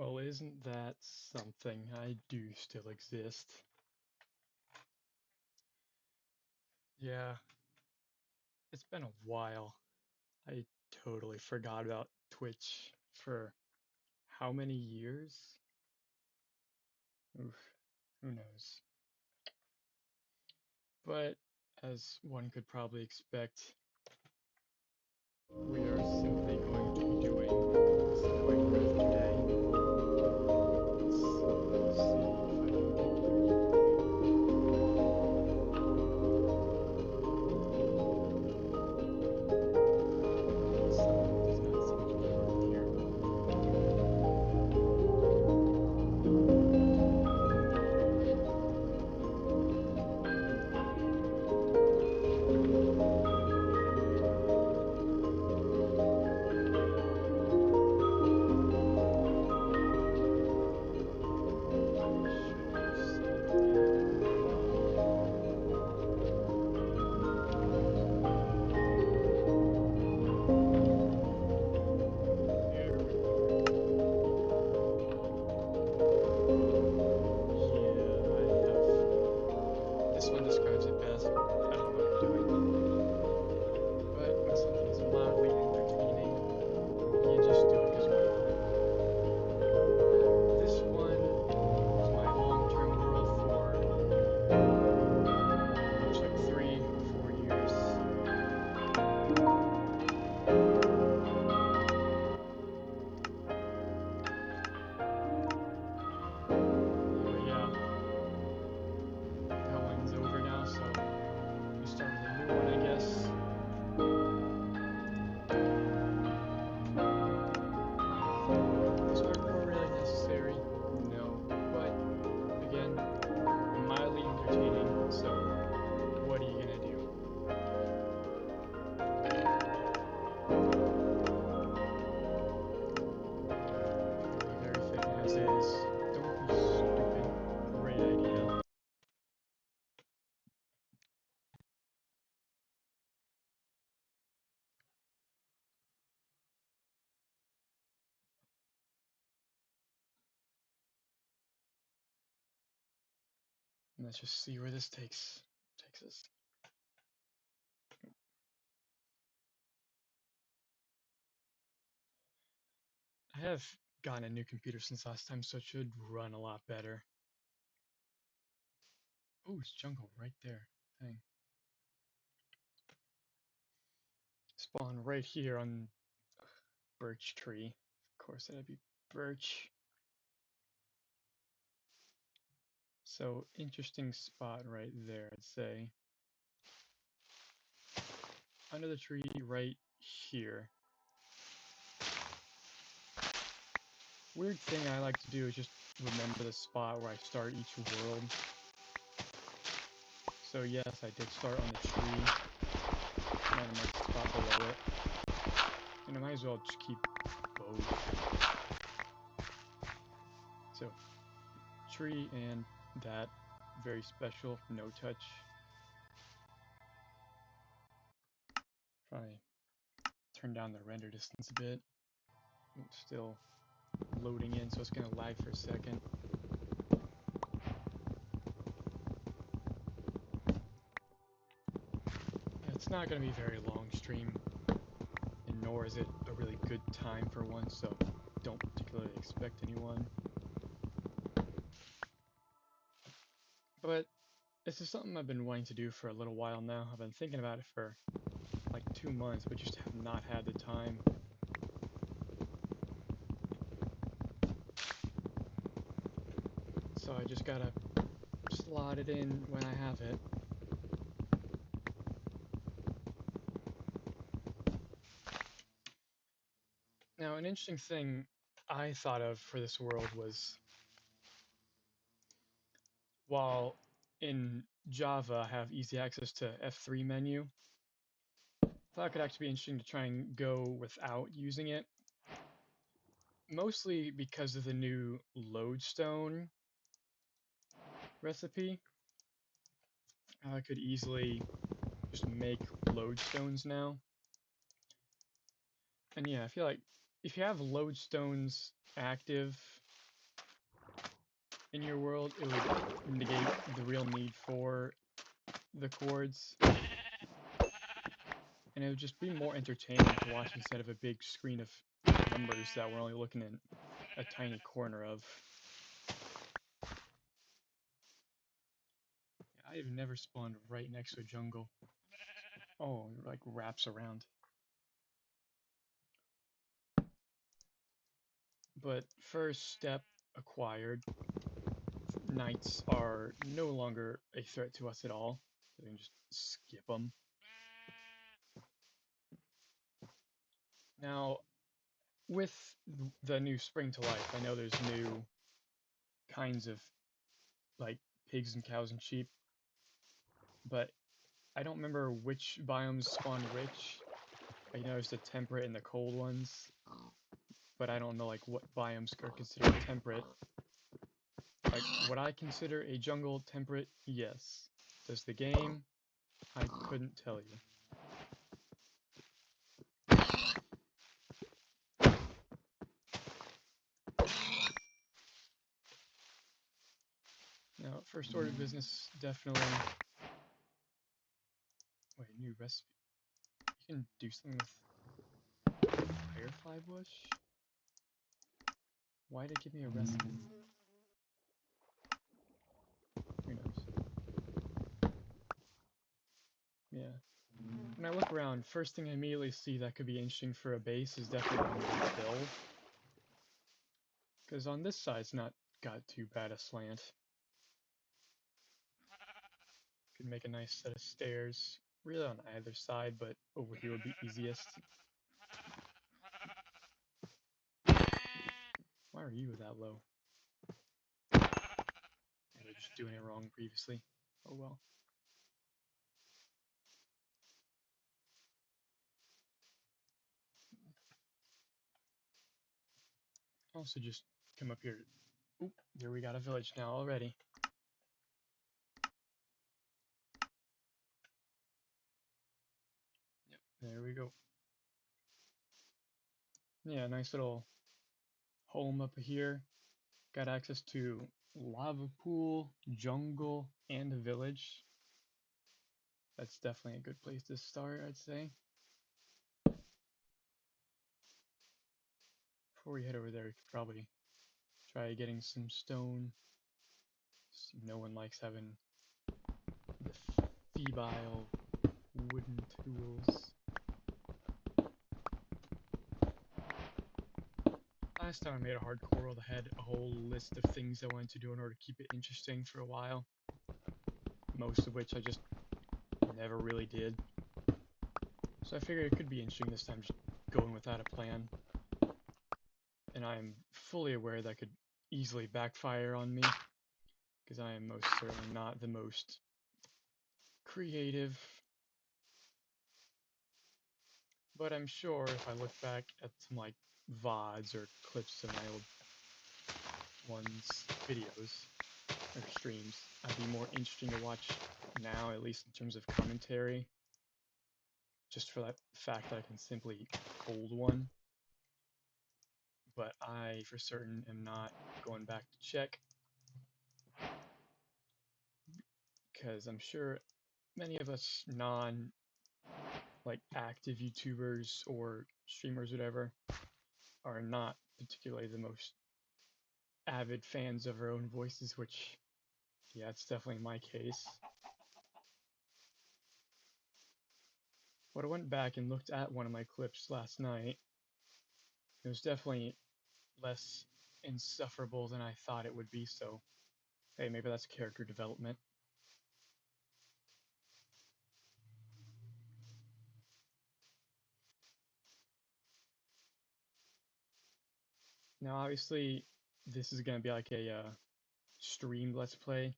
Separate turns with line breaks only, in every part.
Well, isn't that something? I do still exist. Yeah, it's been a while. I totally forgot about Twitch for how many years? Oof, who knows? But as one could probably expect, we are simply going to be doing some Minecraft today. Let's see if I can get something does not seem to be working here. Should be something. There we are. Yeah, I have. This one describes it best. I don't know what I'm doing. But when something's mildly entertaining, you just do it because why not? This one was my long-term world for looks like 3 or 4 years. But yeah, that one's over now, so we start with a new one, I guess. Is hardcore really necessary? No, but again, mildly entertaining, so what are you gonna do? Leave everything as is. Don't be stupid. Great idea. Let's just see where this takes us. I have gotten a new computer since last time, so it should run a lot better. Oh, it's jungle right there. Dang. Spawn right here on birch tree. Of course, that'd be birch. So, interesting spot right there, I'd say. Under the tree right here. Weird thing I like to do is just remember the spot where I start each world. So yes, I did start on the tree. And I marked the spot below it. And I might as well just keep both. So, tree and that, very special, no touch. If I turn down the render distance a bit, it's still loading in, so it's gonna lag for a second. It's not gonna be a very long stream, and nor is it a really good time for one, so don't particularly expect anyone. But this is something I've been wanting to do for a little while now. I've been thinking about it for like 2 months, but just have not had the time. So I just gotta slot it in when I have it. Now, an interesting thing I thought of for this world was, while in Java I have easy access to F3 menu, I thought it could actually be interesting to try and go without using it. Mostly because of the new lodestone recipe. I could easily just make lodestones now. And yeah, I feel like if you have lodestones active, in your world, it would negate the real need for the chords, and it would just be more entertaining to watch instead of a big screen of numbers that we're only looking in a tiny corner of. I've never spawned right next to a jungle. Oh, it like wraps around. But first step acquired. Knights are no longer a threat to us at all. So we can just skip them. Now, with the new Spring to Life, I know there's new kinds of like pigs and cows and sheep, but I don't remember which biomes spawn which. I noticed the temperate and the cold ones, but I don't know like what biomes are considered temperate. Like, would I consider a jungle temperate? Yes. Does the game? I couldn't tell you. Now, first order of business, definitely. Wait, new recipe. You can do something with firefly bush? Why did it give me a recipe? Who knows? Yeah. When I look around, first thing I immediately see that could be interesting for a base is definitely on the hill. Because on this side, it's not got too bad a slant. Could make a nice set of stairs, really on either side, but over here would be easiest. Why are you that low? I was just doing it wrong previously. Oh well. Also just come up here. Oop, there we got a village now already. Yep, there we go. Yeah, nice little home up here. Got access to lava pool, jungle, and a village. That's definitely a good place to start, I'd say. Before we head over there, we could probably try getting some stone. No one likes having the febile wooden tools. Last time I made a hardcore world, I had a whole list of things I wanted to do in order to keep it interesting for a while. Most of which I just never really did. So I figured it could be interesting this time just going without a plan. And I'm fully aware that could easily backfire on me, because I am most certainly not the most creative. But I'm sure if I look back at some like VODs or clips of my old ones, videos, or streams, I'd be more interesting to watch now, at least in terms of commentary. Just for that fact that I can simply hold one. But I, for certain, am not going back to check. Because I'm sure many of us like active YouTubers or streamers, whatever, are not particularly the most avid fans of our own voices, which, yeah, it's definitely my case. But I went back and looked at one of my clips last night. It was definitely less insufferable than I thought it would be, so hey, maybe that's character development. Now, obviously, this is going to be like a streamed Let's Play,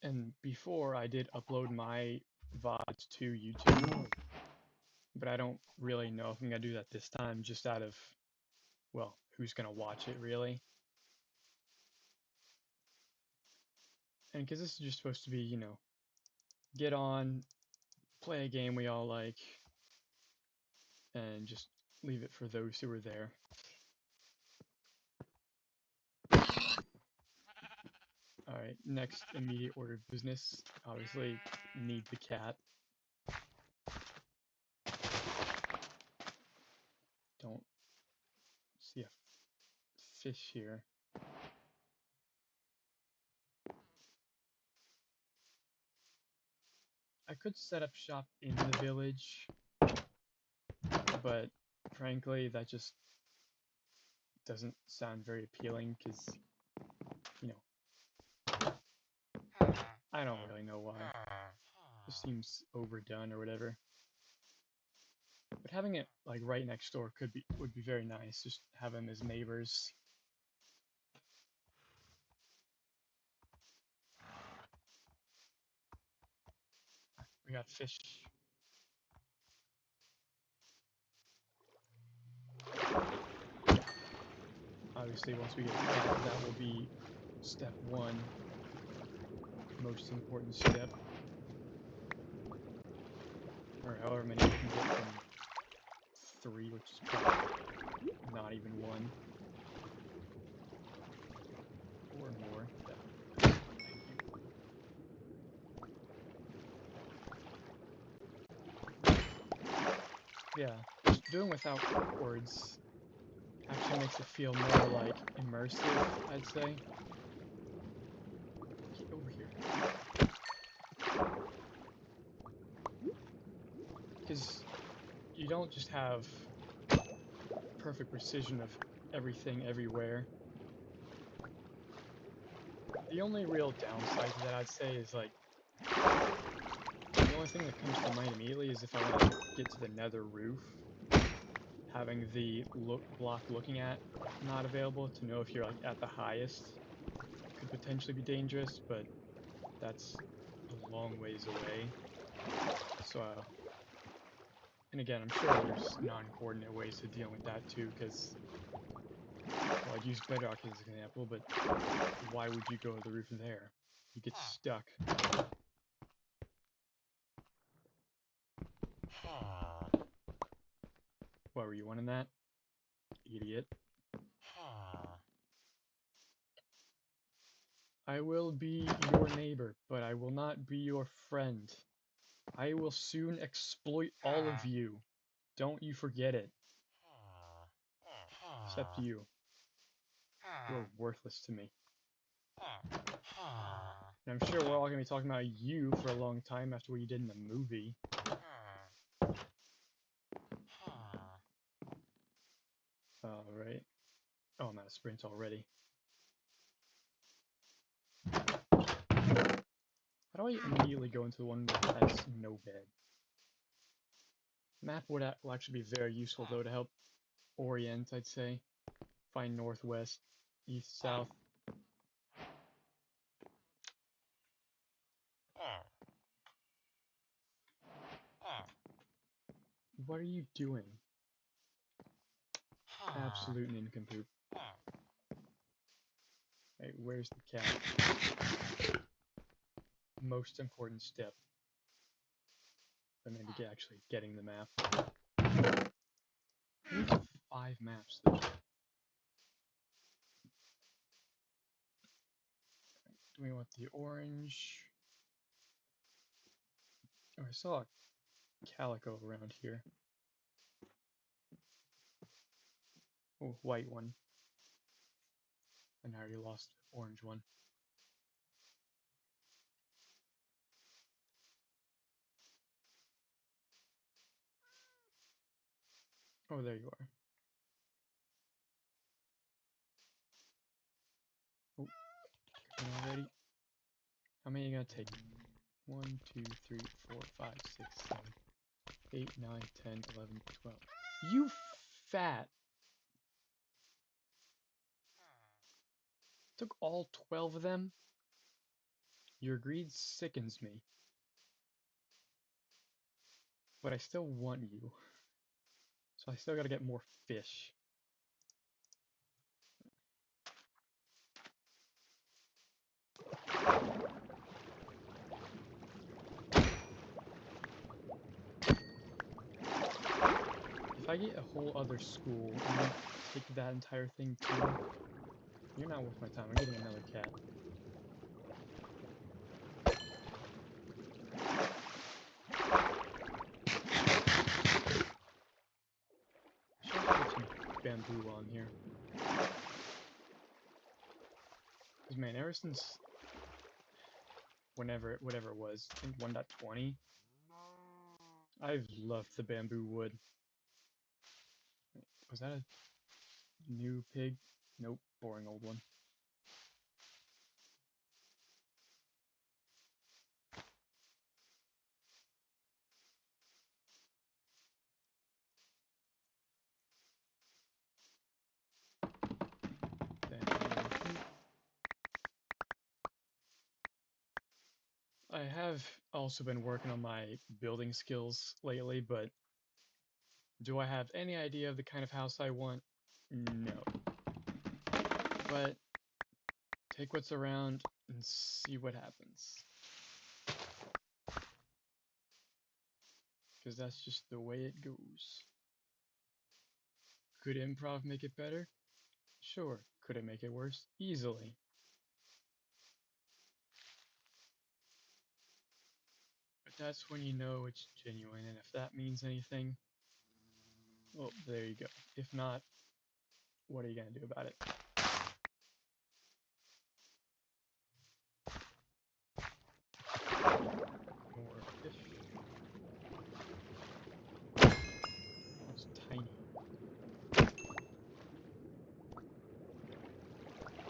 and before I did upload my VODs to YouTube, but I don't really know if I'm going to do that this time, just out of, well, who's going to watch it, really? And because this is just supposed to be, you know, get on, play a game we all like, and just leave it for those who are there. Alright, next immediate order of business. Obviously, need the cat. Don't see a fish here. I could set up shop in the village, but frankly, that just doesn't sound very appealing because, you know, I don't really know why. It seems overdone or whatever. But having it like right next door would be very nice. Just have them as neighbors. We got fish. Obviously, once we get the cat, that will be step one. Most important step. Or however many we can get from 3, which is probably not even 1. Or more. Thank you. Yeah, just doing without words actually makes it feel more like immersive, I'd say. Get over here. Because you don't just have perfect precision of everything everywhere. The only real downside to that, I'd say, is like the only thing that comes to mind immediately is if I want to get to the nether roof, having the block looking at not available to know if you're like at the highest could potentially be dangerous, but that's a long ways away. So, and again, I'm sure there's non-coordinate ways to deal with that too, because, well, I'd use Bedrock as an example, but why would you go to the roof there? You get stuck. What, were you wanting that? Idiot. I will be your neighbor, but I will not be your friend. I will soon exploit all of you. Don't you forget it. Except you. You're worthless to me. And I'm sure we're all going to be talking about you for a long time after what you did in the movie. Alright. Oh, I'm out of sprint already. How do I immediately go into the one that has no bed? Map will actually be very useful though to help orient, I'd say. Find northwest, east, south. What are you doing? Absolute nincompoop. Hey, where's the cat? Most important step. But maybe actually getting the map. We need 5 maps though. Do we want the orange? Oh, I saw a calico around here. Oh, white one. And I already lost the orange one. Oh, there you are. Oh, coming already. How many are you gonna take? 1, 2, 3, 4, 5, 6, 7, 8, 9, 10, 11, 12. You fat! Took all 12 of them? Your greed sickens me. But I still want you. So I still gotta get more fish. If I get a whole other school and you take that entire thing too, you're not worth my time. I'm getting another cat. bamboo on here. Because man, ever since whatever it was, I think 1.20, I've loved the bamboo wood. Was that a new pig? Nope, boring old one. I have also been working on my building skills lately, but do I have any idea of the kind of house I want? No. But take what's around and see what happens. Because that's just the way it goes. Could improv make it better? Sure. Could it make it worse? Easily. But that's when you know it's genuine, and if that means anything, well, there you go. If not, what are you going to do about it? More fish. It's tiny.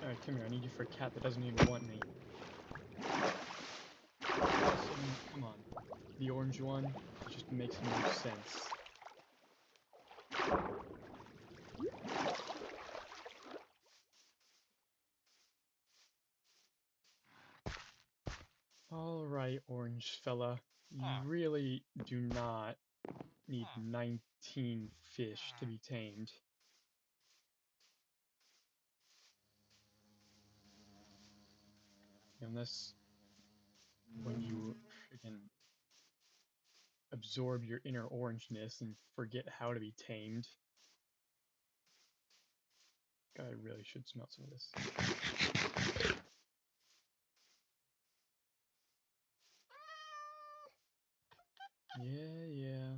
Alright, come here. I need you for a cat that doesn't even want me. Come on. The orange one just makes no sense. Alright, orange fella. You really do not need 19 fish to be tamed. Unless when you freaking absorb your inner orangeness and forget how to be tamed. God, I really should smell some of this. Yeah.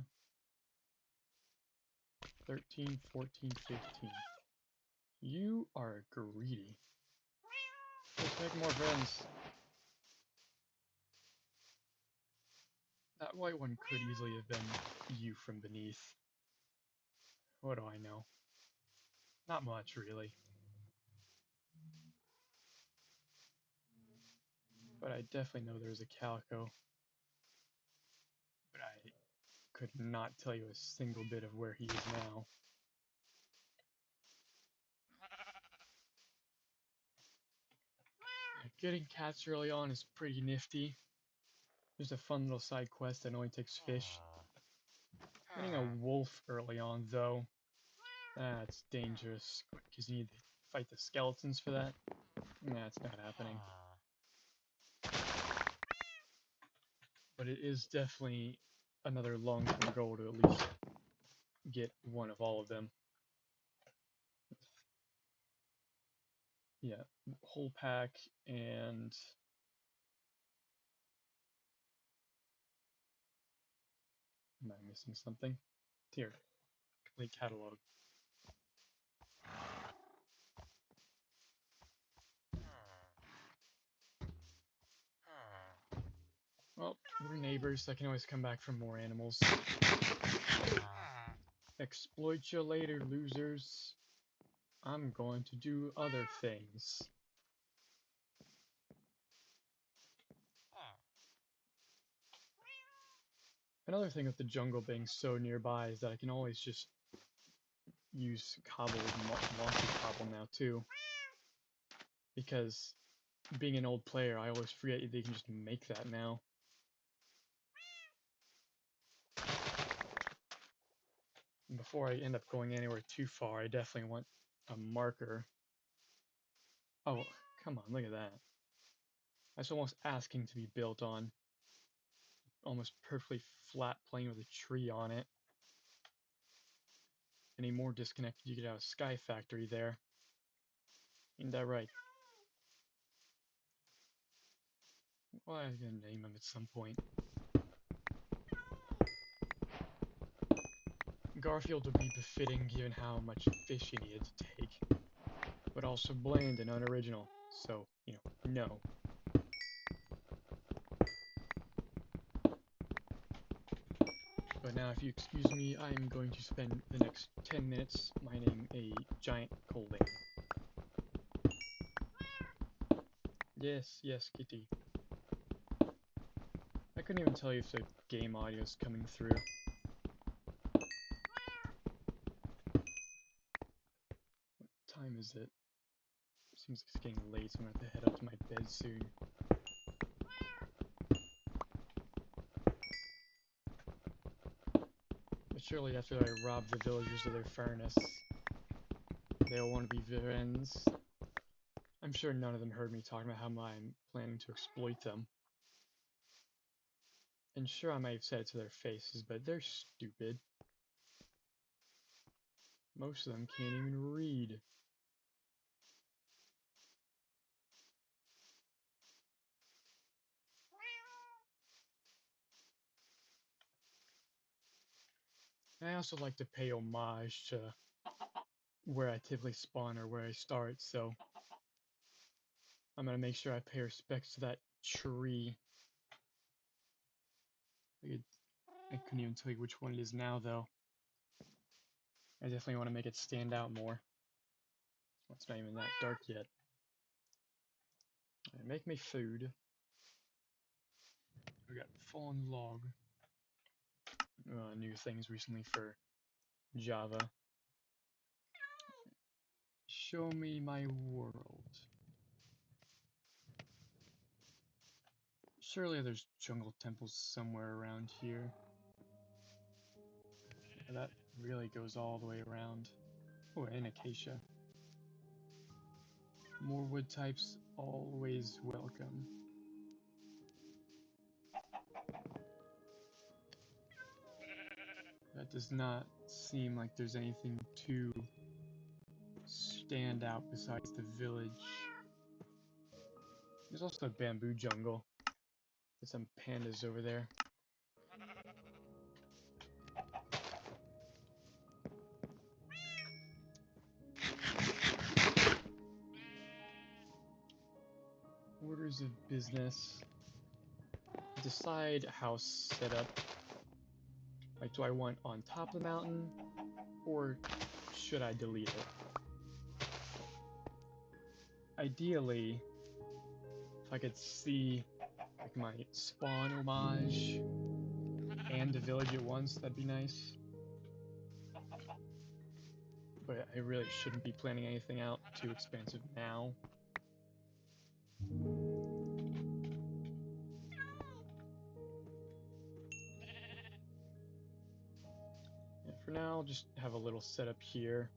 13, 14, 15. You are greedy. Let's make more friends. That white one could easily have been you from beneath. What do I know? Not much, really. But I definitely know there's a calico. But I could not tell you a single bit of where he is now. Getting cats early on is pretty nifty. There's a fun little side quest that only takes fish. Getting a wolf early on, though, that's dangerous, because you need to fight the skeletons for that. That's not happening. But it is definitely another long-term goal to at least get one of all of them. Yeah, whole pack and... Am I missing something? Here, complete catalog. Well, we're neighbors, I can always come back for more animals. Exploit you later, losers. I'm going to do other things. Another thing with the jungle being so nearby is that I can always just use cobbled mossy cobble now too. Because being an old player, I always forget that you can just make that now. And before I end up going anywhere too far, I definitely want a marker. Oh, come on, look at that. That's almost asking to be built on. Almost perfectly flat plane with a tree on it. Any more disconnected, you could have a sky factory there. Ain't that right? Well, I'm gonna name him at some point. Garfield would be befitting given how much fish he needed to take, but also bland and unoriginal, so, you know, no. But now, if you excuse me, I'm going to spend the next 10 minutes mining a giant coal vein. Yes, yes, kitty. I couldn't even tell you if the game audio is coming through. What time is it? Seems like it's getting late, so I'm gonna have to head up to my bed soon. But surely after I rob the villagers of their furnace, they'll want to be villains. I'm sure none of them heard me talking about how I'm planning to exploit them. And sure, I might have said it to their faces, but they're stupid. Most of them can't even read. I also like to pay homage to where I typically spawn or where I start, so I'm gonna make sure I pay respects to that tree. I couldn't even tell you which one it is now, though. I definitely want to make it stand out more. It's not even that dark yet. Right, make me food. We got fallen log. New things recently for Java. Show me my world. Surely there's jungle temples somewhere around here. Yeah, that really goes all the way around. Oh, and acacia. More wood types, always welcome. That does not seem like there's anything to stand out besides the village. There's also a bamboo jungle. There's some pandas over there. Orders of business. Decide house setup. Like, do I want on top of the mountain, or should I delete it? Ideally, if I could see like my spawn homage and the village at once, that'd be nice. But I really shouldn't be planning anything out too expensive now. Yeah, for now, I'll just have a little setup here.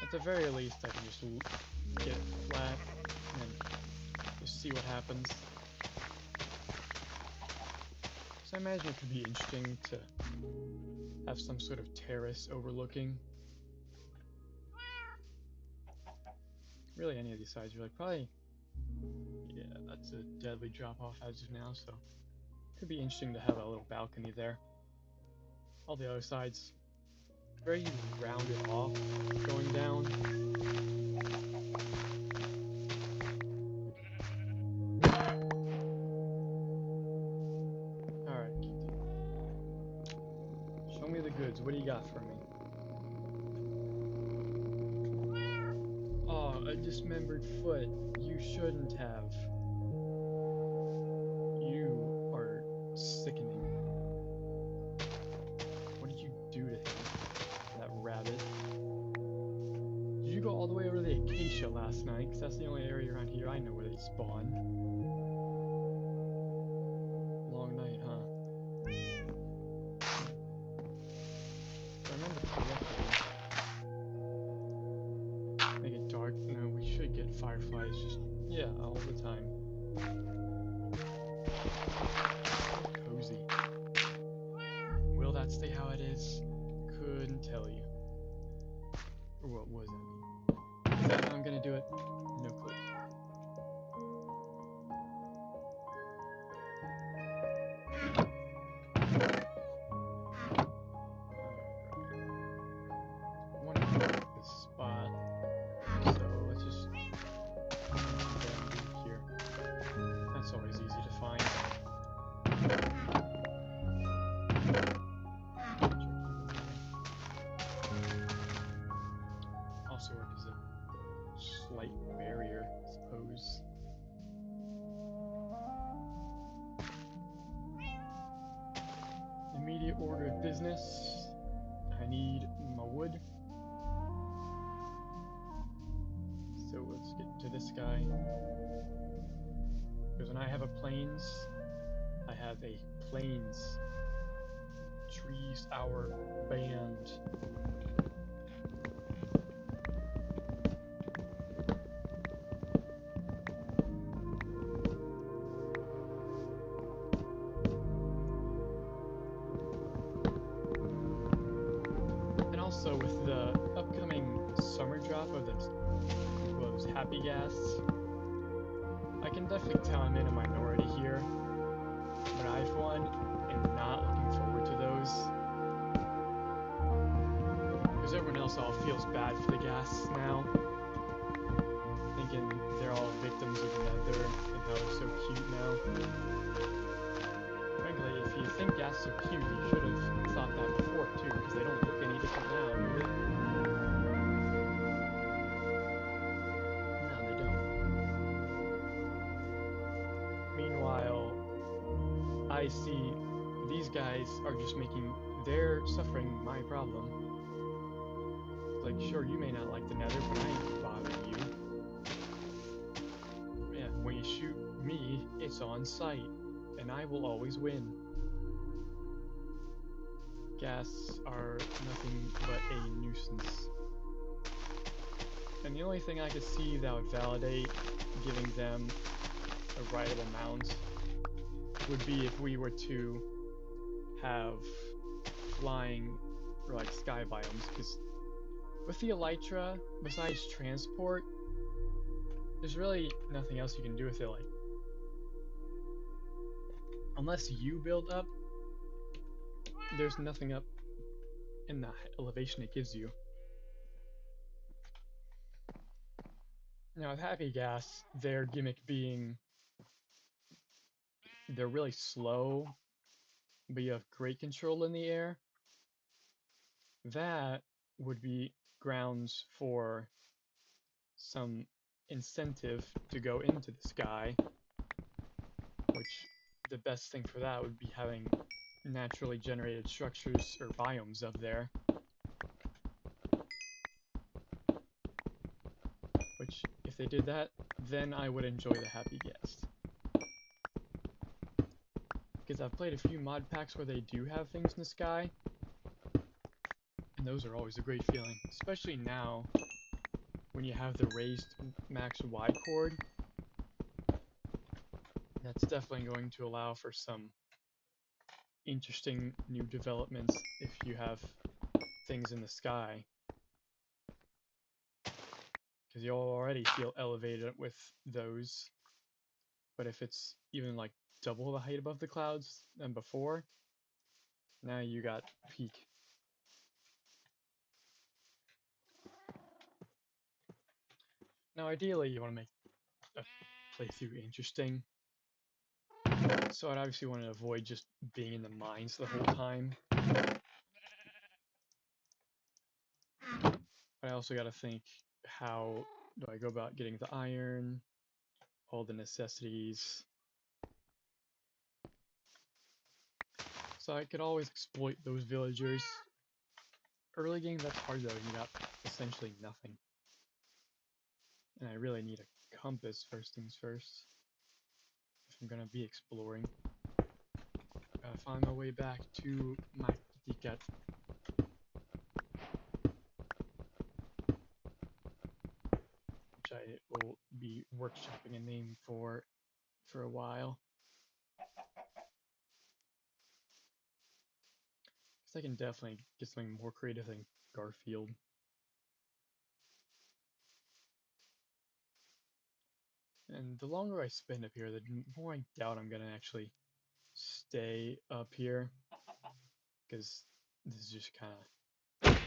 At the very least, I can just get it flat and just see what happens. So I imagine it could be interesting to have some sort of terrace overlooking. Really, any of these sides, really. Probably, yeah, that's a deadly drop-off as of now, so it could be interesting to have a little balcony there. All the other sides, very rounded off, going down. Alright, show me the goods. What do you got for me? Oh, a dismembered foot. You shouldn't have. You are sickening. What did you do to him? That rabbit. Did you go all the way over to the acacia last night? Because that's the only area around here I know where they spawn. Long night, huh? If I remember correctly, make it dark. No, we should get fireflies. Just, yeah, all the time. Cozy. Will that stay how it is? Couldn't tell you. Or what was it? Is that how I'm gonna do it? No clue. order of business. I need my wood. So let's get to this guy. Because when I have a plains, I have a plains. Trees our band. And also with the upcoming summer drop of those happy gas, I can definitely tell I'm in a minority here. But I, for one, am not looking forward to those. Because everyone else all feels bad for the gas now. Thinking they're all victims of the Nether and how they're so cute now. Frankly, if you think gas are cute, you should have thought that before too, because they don't look any different now, do they? No, they don't. Meanwhile, I see these guys are just making their suffering my problem. Like, sure, you may not like the Nether, but I ain't bothering you. Yeah, when you shoot me, it's on sight, and I will always win. Gas are nothing but a nuisance. And the only thing I could see that would validate giving them a rideable mount would be if we were to have flying or like sky biomes, because with the Elytra, besides transport, there's really nothing else you can do with it. Like, unless you build up, there's nothing up in the elevation it gives you. Now with Happy Gas, their gimmick being they're really slow, but you have great control in the air. That would be grounds for some incentive to go into the sky, which the best thing for that would be having naturally generated structures or biomes up there. Which, if they did that, then I would enjoy the Happy Guest. Because I've played a few mod packs where they do have things in the sky, and those are always a great feeling, especially now when you have the raised max Y chord. That's definitely going to allow for some interesting new developments if you have things in the sky. Because you'll already feel elevated with those. But if it's even like double the height above the clouds than before, now you got peak. Now ideally you want to make a playthrough interesting. So I'd obviously want to avoid just being in the mines the whole time. But I also got to think, how do I go about getting the iron, all the necessities. So I could always exploit those villagers. Early game, that's hard though, and you got essentially nothing. And I really need a compass first things first, if I'm gonna be exploring. Gotta find my way back to my kitty cat. Which I will be workshopping a name for a while. Because I can definitely get something more creative than Garfield. And the longer I spend up here, the more I doubt I'm gonna actually stay up here. Because this is just kind of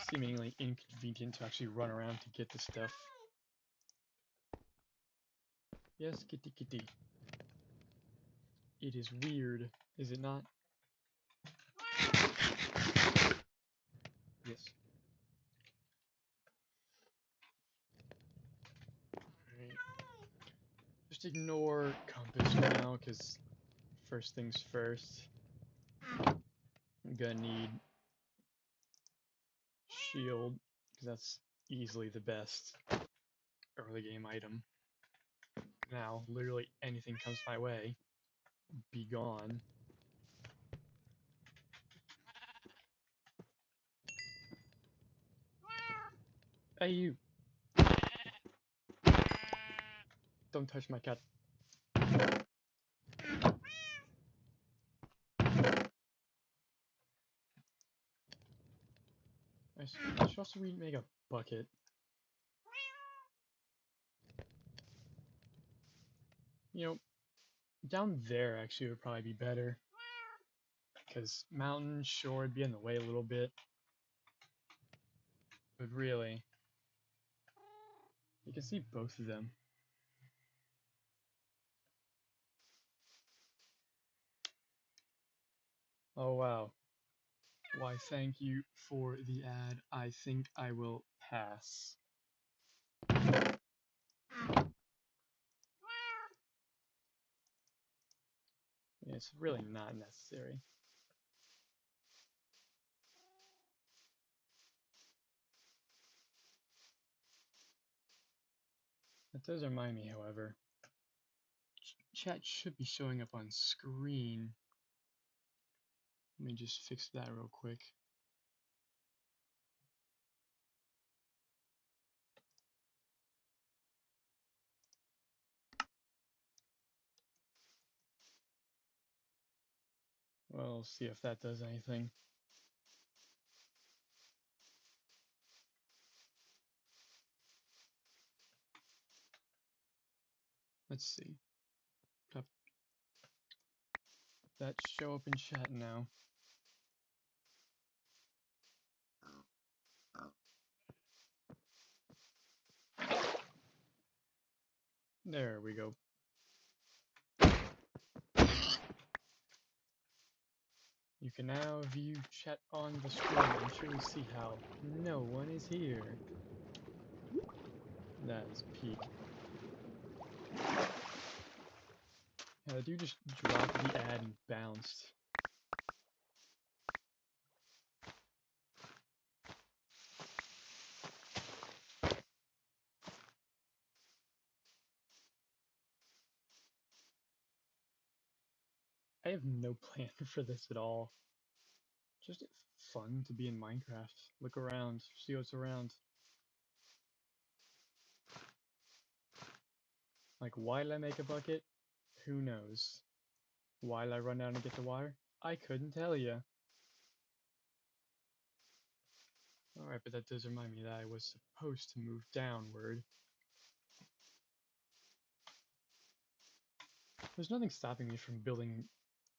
seemingly inconvenient to actually run around to get the stuff. Yes, kitty kitty. It is weird, is it not? Yes. Alright. Just ignore compass for now, because first things first. I'm gonna need shield, because that's easily the best early game item. Now, literally anything comes my way, be gone. Hey you! Don't touch my cat. I should also remake a bucket. You know, down there actually would probably be better. Because mountain, sure, would be in the way a little bit. But really, you can see both of them. Oh wow. Why, thank you for the ad. I think I will pass. Yeah, it's really not necessary. That does remind me, however. Chat should be showing up on screen. Let me just fix that real quick. Well, see if that does anything. Let's see. That show up in chat now. There we go. You can now view chat on the screen and truly see how no one is here. That is peak. Yeah, the dude just dropped the ad and bounced. I have no plan for this at all. Just fun to be in Minecraft. Look around, see what's around. Like, why'd I make a bucket? Who knows? Why'd I run down and get the water? I couldn't tell you. Alright, but that does remind me that I was supposed to move downward. There's nothing stopping me from building,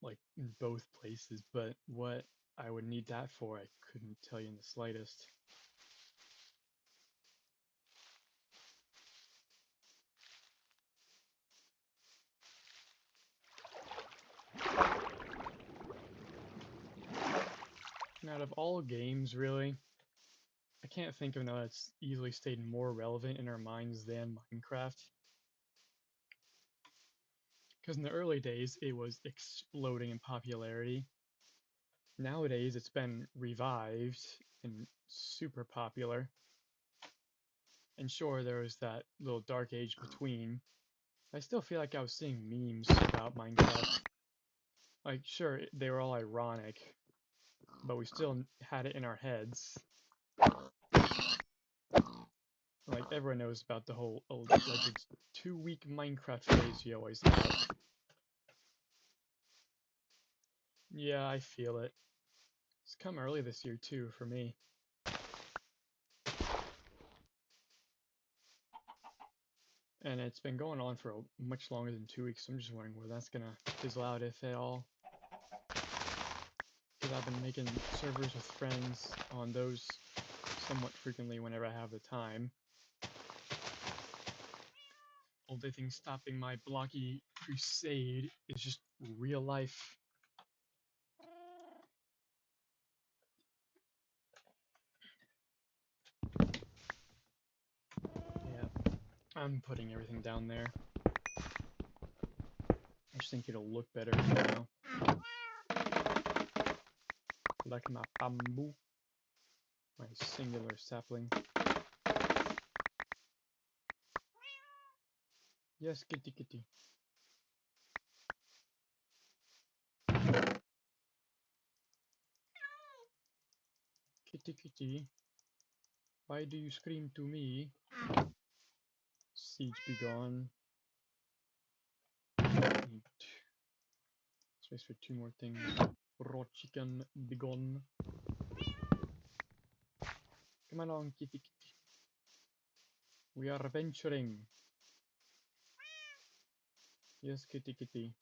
like, in both places, but what I would need that for, I couldn't tell you in the slightest. And out of all games, really, I can't think of another that's easily stayed more relevant in our minds than Minecraft. Because in the early days, it was exploding in popularity. Nowadays, it's been revived and super popular. And sure, there was that little dark age between. I still feel like I was seeing memes about Minecraft. Like, sure, they were all ironic, but we still had it in our heads. Like, everyone knows about the whole alleged 2-week Minecraft phase you always have. Yeah, I feel it. It's come early this year, too, for me. And it's been going on for much longer than 2 weeks, so I'm just wondering where that's gonna fizzle out, if at all. Because I've been making servers with friends on those somewhat frequently whenever I have the time. Only thing stopping my blocky crusade is just real life. Yeah, I'm putting everything down there. I just think it'll look better for now. like my bamboo, my singular sapling. Yes, kitty kitty. Kitty kitty, why do you scream to me? Siege be gone. Need space for 2 more things. Raw chicken be gone. Come along, kitty kitty. We are venturing. Yes, kitty kitty.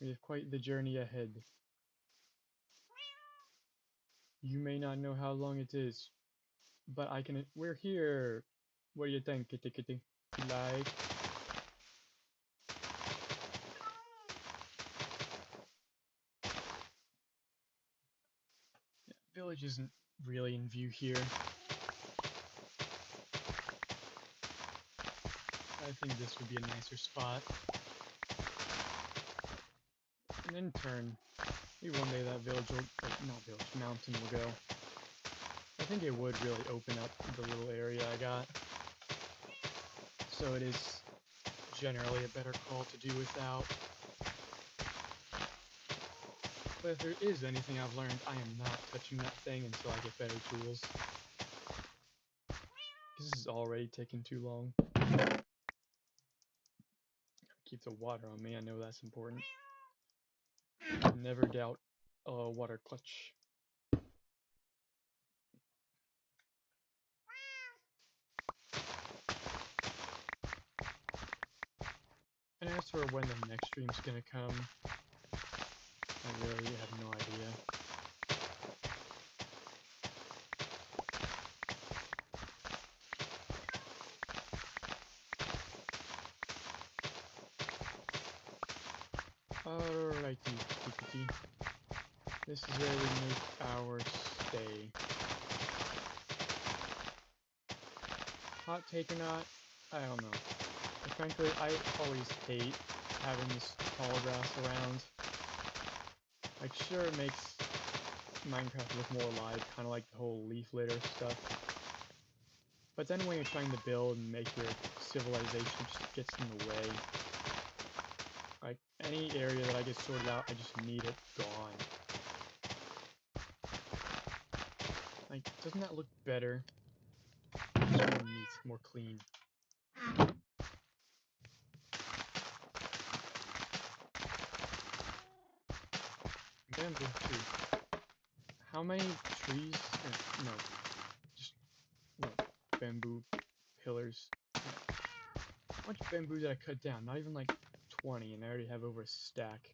We have quite the journey ahead. You may not know how long it is, but I can. We're here. What do you think, kitty kitty? Like, village isn't really in view here. I think this would be a nicer spot. And in turn, maybe one day that village will, or not village, mountain will go. I think it would really open up the little area I got. So it is generally a better call to do without. But if there is anything I've learned, I am not touching that thing until I get better tools. This is already taking too long. Keep the water on me, I know that's important. Never doubt a water clutch. And as for when the next stream's gonna come, I really have no idea. Alrighty, kitty. This is where we make our stay. Hot take or not, I don't know. But frankly, I always hate having this tall grass around. Like, sure, it makes Minecraft look more alive, kind of like the whole leaf litter stuff. But then when you're trying to build and make your civilization, it just gets in the way. Like, any area that I get sorted out, I just need it gone. Like, doesn't that look better? Just more neat, more clean. Bamboo too. How many trees? No, just no, bamboo pillars. How much bamboo did I cut down? Not even like 20, and I already have over a stack.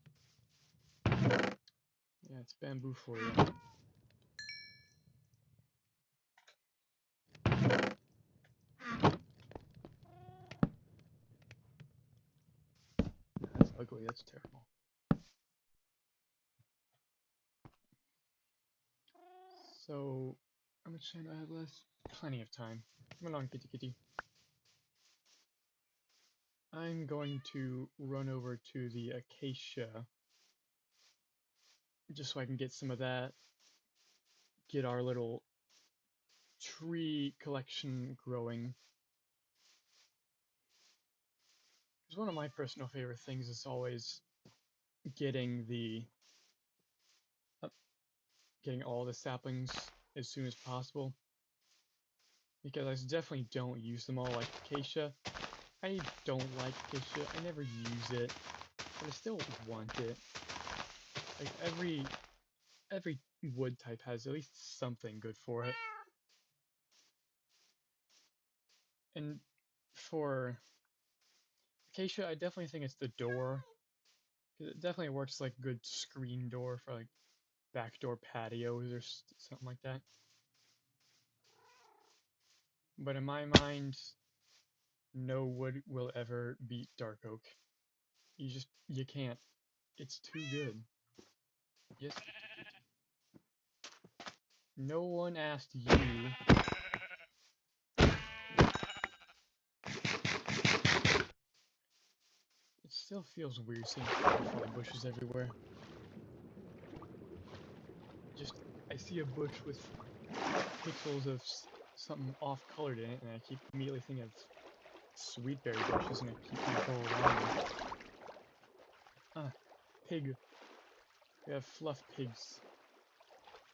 Yeah, it's bamboo for you. That's ugly, that's terrible. So, how much time do I have left? Plenty of time. Come along, kitty kitty. I'm going to run over to the acacia, just so I can get some of that, get our little tree collection growing. Because one of my personal favorite things is always getting the getting all the saplings as soon as possible, because I definitely don't use them all like acacia. I don't like acacia, I never use it, but I still want it. Like every wood type has at least something good for it. And for acacia, I definitely think it's the door, because it definitely works like a good screen door for like backdoor patios or something like that. But in my mind, no wood will ever beat dark oak. You can't. It's too good. Yes. No one asked you. It still feels weird seeing butterfly bushes everywhere. see a bush with pixels of something off-colored in it, and I keep immediately thinking of sweetberry bushes, and I keep trying to go around them. Ah, pig. We have fluff pigs.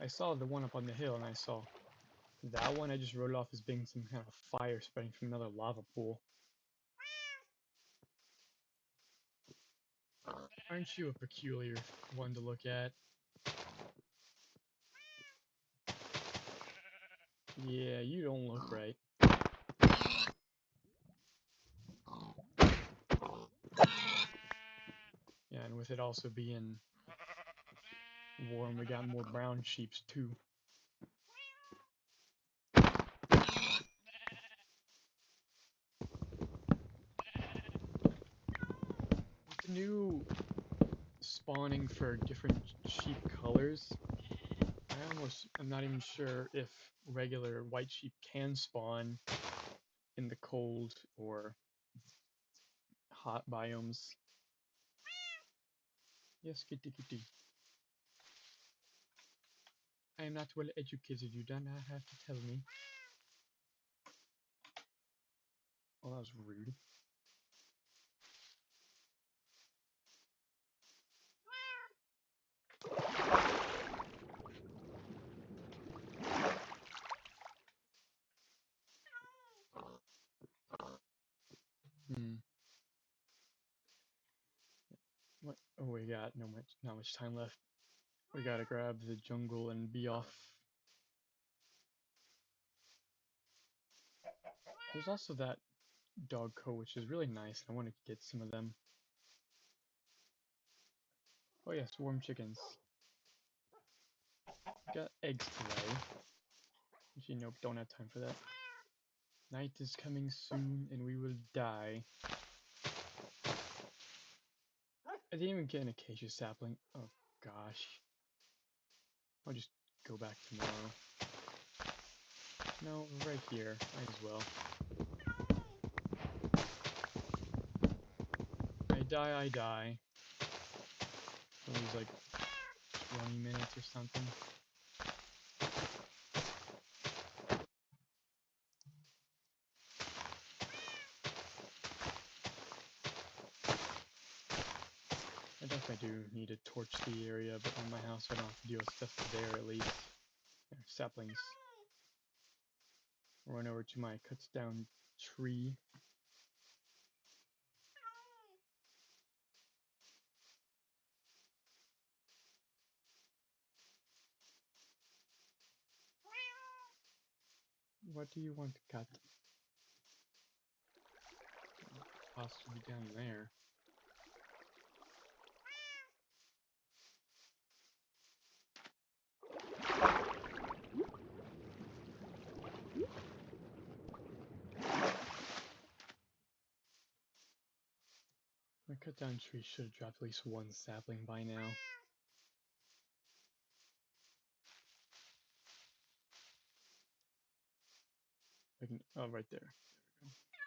I saw the one up on the hill, and I saw that one. I just wrote it off as being some kind of fire spreading from another lava pool. Aren't you a peculiar one to look at? Yeah, you don't look right. Yeah, and with it also being warm, we got more brown sheeps too. With the new spawning for different sheep colors, I'm not even sure if regular white sheep can spawn in the cold or hot biomes. Yes, kitty kitty. I am not well educated, you do not have to tell me. Well, that was rude. What? Oh, we got not much time left. We gotta grab the jungle and be off. There's also that dog coat, which is really nice. I want to get some of them. Oh yes, warm chickens. Got eggs to lay. Actually, nope, don't have time for that. Night is coming soon, and we will die. I didn't even get an acacia sapling. Oh gosh. I'll just go back tomorrow. No, right here. Might as well. I die. It was like 20 minutes or something. I definitely do need to torch the area, but on my house I don't have to deal with stuff there at least. Yeah, saplings. Run over to my cuts down tree. What do you want to cut? Possibly down there. My cut down tree should have dropped at least one sapling by now. I can, oh, right there. There we go.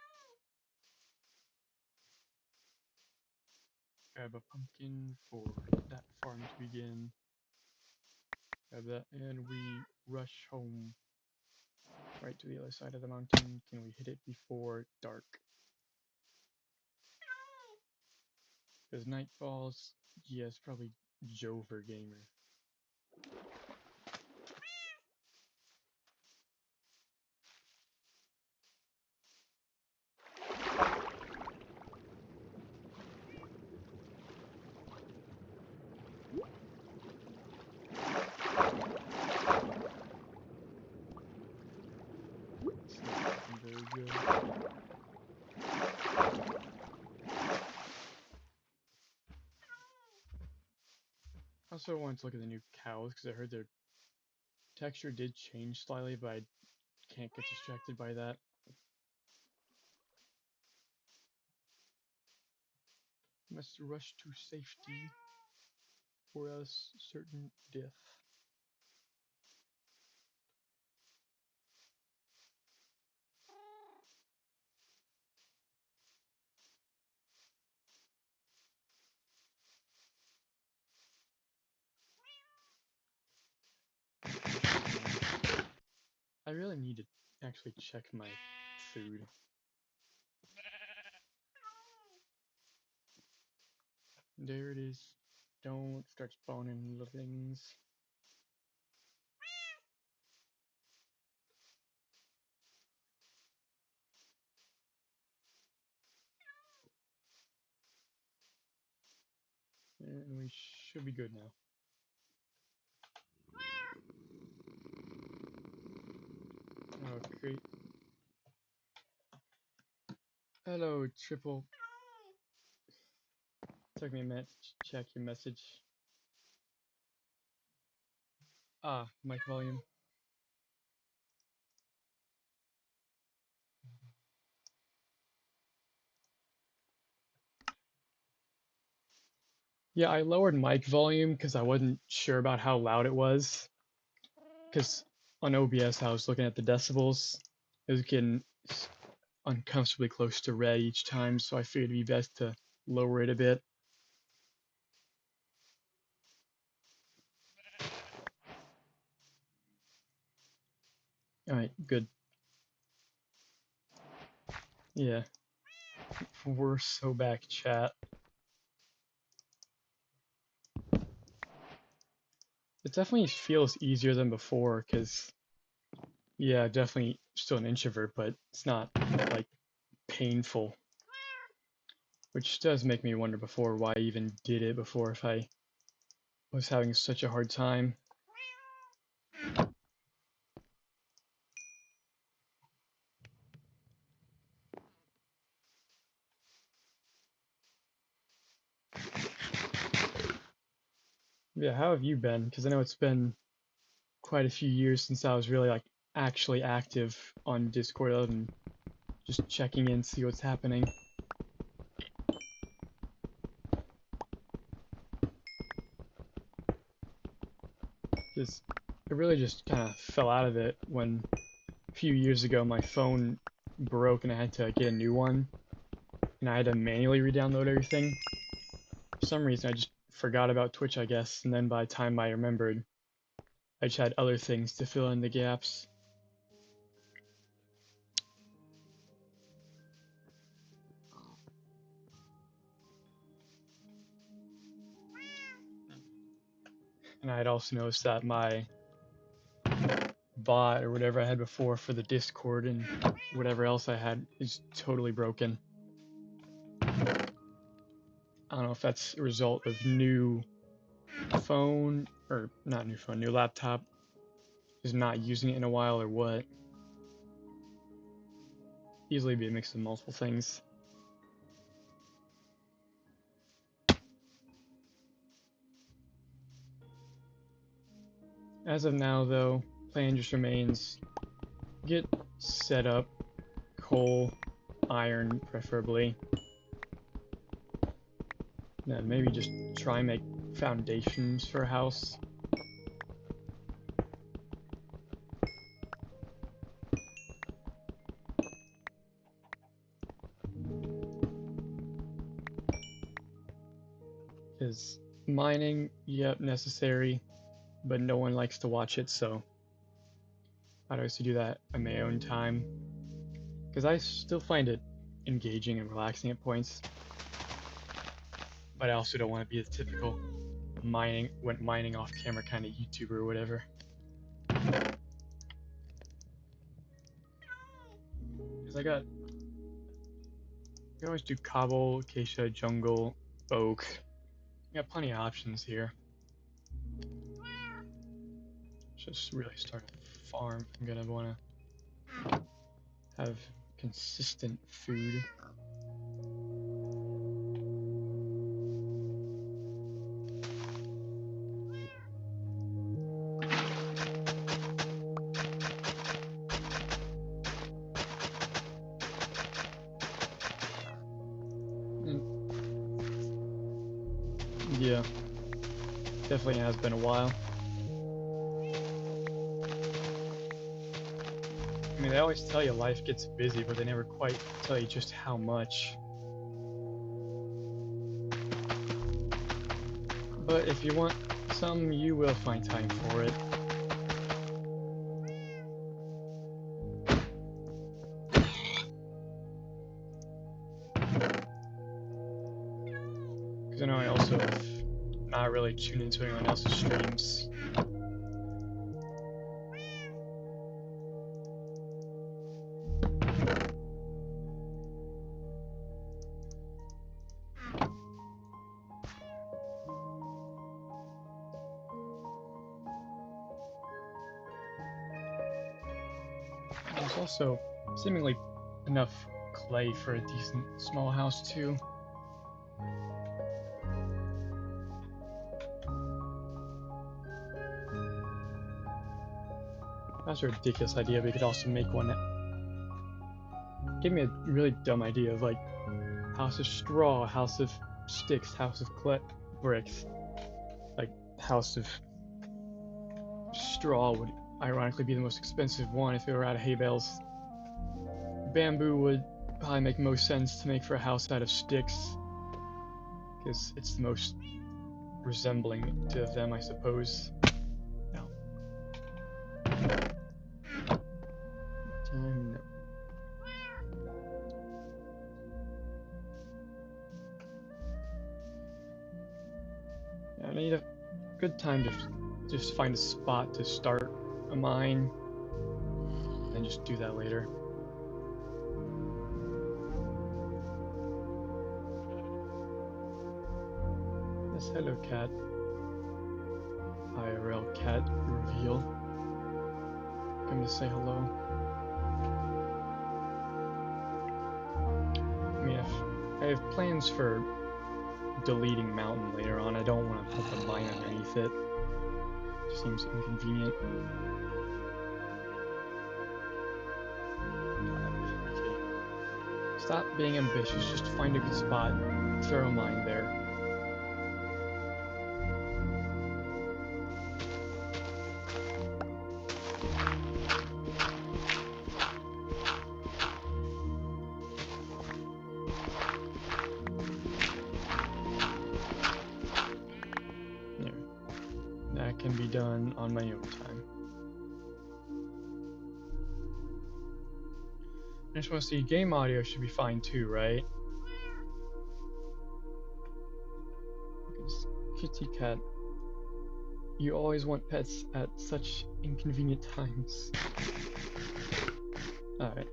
Grab a pumpkin for that farm to begin. Grab that, and we rush home. Right to the other side of the mountain. Can we hit it before dark? Because night falls, yes, probably Jover Gamer. It's not looking very good. Also, I wanted to look at the new cows because I heard their texture did change slightly, but I can't get distracted by that. Must rush to safety, or else certain death. I really need to actually check my food. There it is. Don't start spawning little things. And we should be good now. Oh, great. Hello, Triple. Took me a minute to check your message. Ah, mic volume. Yeah, I lowered mic volume because I wasn't sure about how loud it was. Because on OBS, I was looking at the decibels. It was getting uncomfortably close to red each time, so I figured it'd be best to lower it a bit. Alright, good. Yeah. We're so back, chat. It definitely feels easier than before, because, yeah, definitely still an introvert, but it's not, like, painful. Which does make me wonder before why I even did it before if I was having such a hard time. Yeah, how have you been? Because I know it's been quite a few years since I was really, like, actually active on Discord other than just checking in, see what's happening. Because I really just kind of fell out of it when a few years ago my phone broke and I had to get a new one. And I had to manually re-download everything. For some reason I just forgot about Twitch, I guess, and then by the time I remembered, I just had other things to fill in the gaps. And I had also noticed that my bot or whatever I had before for the Discord and whatever else I had is totally broken. I don't know if that's a result of new phone, or not new phone, new laptop, is not using it in a while or what. Easily be a mix of multiple things. As of now though, plan just remains get set up, coal, iron preferably. Then maybe just try and make foundations for a house. Because mining, yep, necessary, but no one likes to watch it, so I'd always do that on my own time. Because I still find it engaging and relaxing at points. But I also don't want to be the typical mining off camera kind of YouTuber or whatever. Because I can always do cobble, acacia, jungle, oak. Got plenty of options here. Just really start a farm. I'm gonna want to have consistent food. And yeah, definitely has been a while. I mean, they always tell you life gets busy, but they never quite tell you just how much. But if you want some, you will find time for it. not really tune into anyone else's streams. There's also seemingly enough clay for a decent small house too. That's a ridiculous idea, but we could also make one. Give me a really dumb idea of like house of straw, house of sticks, house of bricks. Like house of straw would ironically be the most expensive one if it were out of hay bales. Bamboo would probably make most sense to make for a house out of sticks, because it's the most resembling to them, I suppose. No. Time, no. Yeah, I need a good time to just find a spot to start a mine, and just do that later. Yes, hello, cat. IRL cat reveal. Come to say hello. I mean, if I have plans for deleting mountain later on, I don't want to put the mine underneath it. It seems inconvenient. Okay. Stop being ambitious, just find a good spot, throw a mine there. That can be done on my own time. I just want to see, game audio should be fine too, right? Because kitty cat, you always want pets at such inconvenient times. Alright.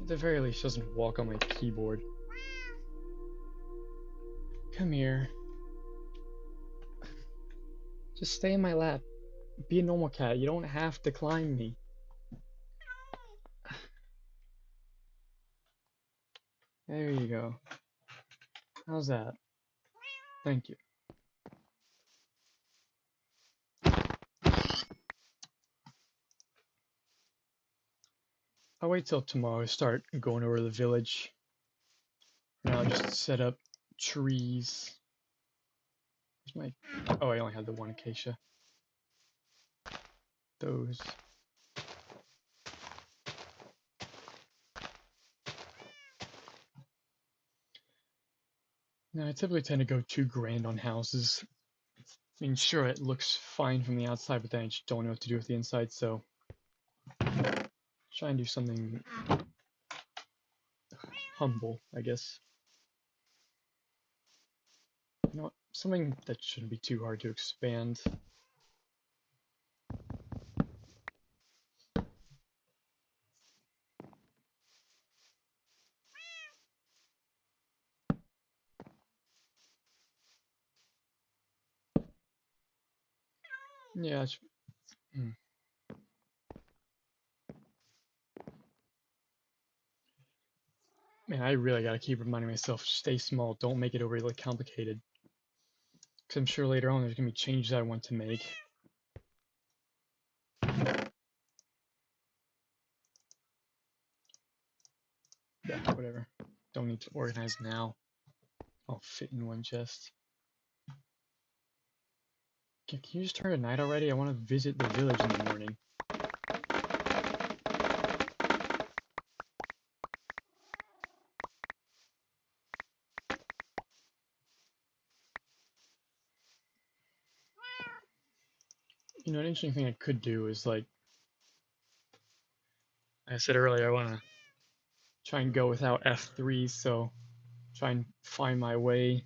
At the very least, she doesn't walk on my keyboard. Come here. Just stay in my lap. Be a normal cat. You don't have to climb me. There you go. How's that? Thank you. I'll wait till tomorrow to start going over the village. For now, just set up trees. Where's my... Oh, I only had the one acacia. Those. Now, I typically tend to go too grand on houses. I mean, sure, it looks fine from the outside, but then I just don't know what to do with the inside, so... Try and do something... humble, I guess. You know what? Something that shouldn't be too hard to expand. Yeah, it's... Man, I really gotta keep reminding myself, stay small, don't make it overly complicated. Because I'm sure later on there's gonna be changes I want to make. Yeah, whatever. Don't need to organize now. I'll fit in one chest. Can you just turn to night already? I want to visit the village in the morning. You know, an interesting thing I could do is, like I said earlier, I want to try and go without F3, so try and find my way